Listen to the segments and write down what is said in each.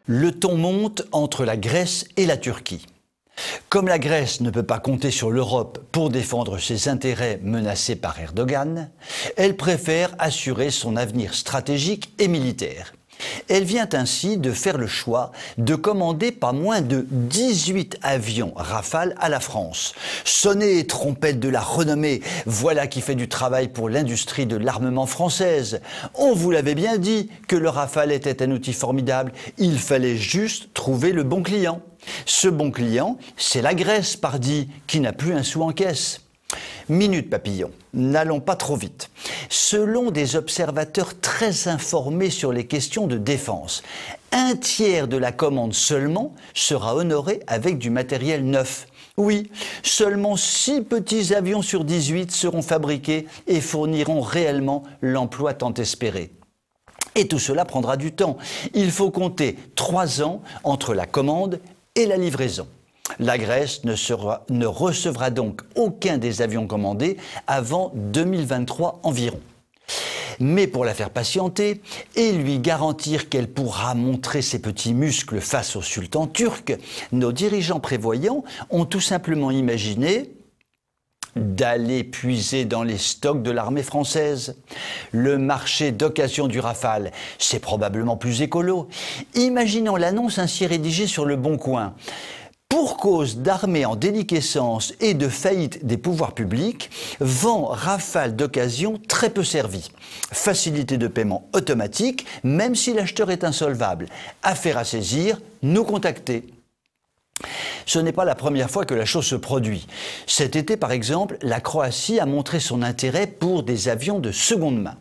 Le ton monte entre la Grèce et la Turquie. Comme la Grèce ne peut pas compter sur l'Europe pour défendre ses intérêts menacés par Erdogan, elle préfère assurer son avenir stratégique et militaire. Elle vient ainsi de faire le choix de commander pas moins de 18 avions Rafale à la France. Sonnez, trompette de la renommée, voilà qui fait du travail pour l'industrie de l'armement française. On vous l'avait bien dit que le Rafale était un outil formidable, il fallait juste trouver le bon client. Ce bon client, c'est la Grèce, pardi, qui n'a plus un sou en caisse. Minute papillon, n'allons pas trop vite. Selon des observateurs très informés sur les questions de défense, un tiers de la commande seulement sera honoré avec du matériel neuf. Oui, seulement 6 petits avions sur 18 seront fabriqués et fourniront réellement l'emploi tant espéré. Et tout cela prendra du temps. Il faut compter 3 ans entre la commande et la livraison. La Grèce ne recevra donc aucun des avions commandés avant 2023 environ. Mais pour la faire patienter et lui garantir qu'elle pourra montrer ses petits muscles face au sultan turc, nos dirigeants prévoyants ont tout simplement imaginé d'aller puiser dans les stocks de l'armée française. Le marché d'occasion du Rafale, c'est probablement plus écolo. Imaginons l'annonce ainsi rédigée sur Le Bon Coin. Pour cause d'armée en déliquescence et de faillite des pouvoirs publics, vend Rafale d'occasion très peu servi. Facilité de paiement automatique, même si l'acheteur est insolvable. Affaire à saisir, nous contacter. Ce n'est pas la première fois que la chose se produit. Cet été, par exemple, la Croatie a montré son intérêt pour des avions de seconde main.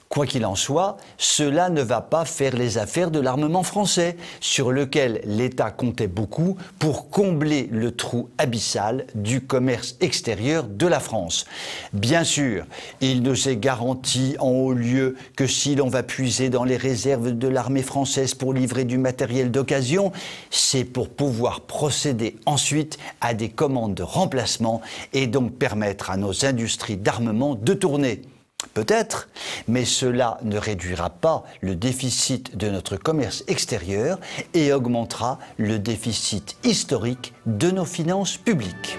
Quoi qu'il en soit, cela ne va pas faire les affaires de l'armement français, sur lequel l'État comptait beaucoup pour combler le trou abyssal du commerce extérieur de la France. Bien sûr, il ne s'est garanti en haut lieu que si l'on va puiser dans les réserves de l'armée française pour livrer du matériel d'occasion, c'est pour pouvoir procéder ensuite à des commandes de remplacement et donc permettre à nos industries d'armement de tourner. Peut-être, mais cela ne réduira pas le déficit de notre commerce extérieur et augmentera le déficit historique de nos finances publiques.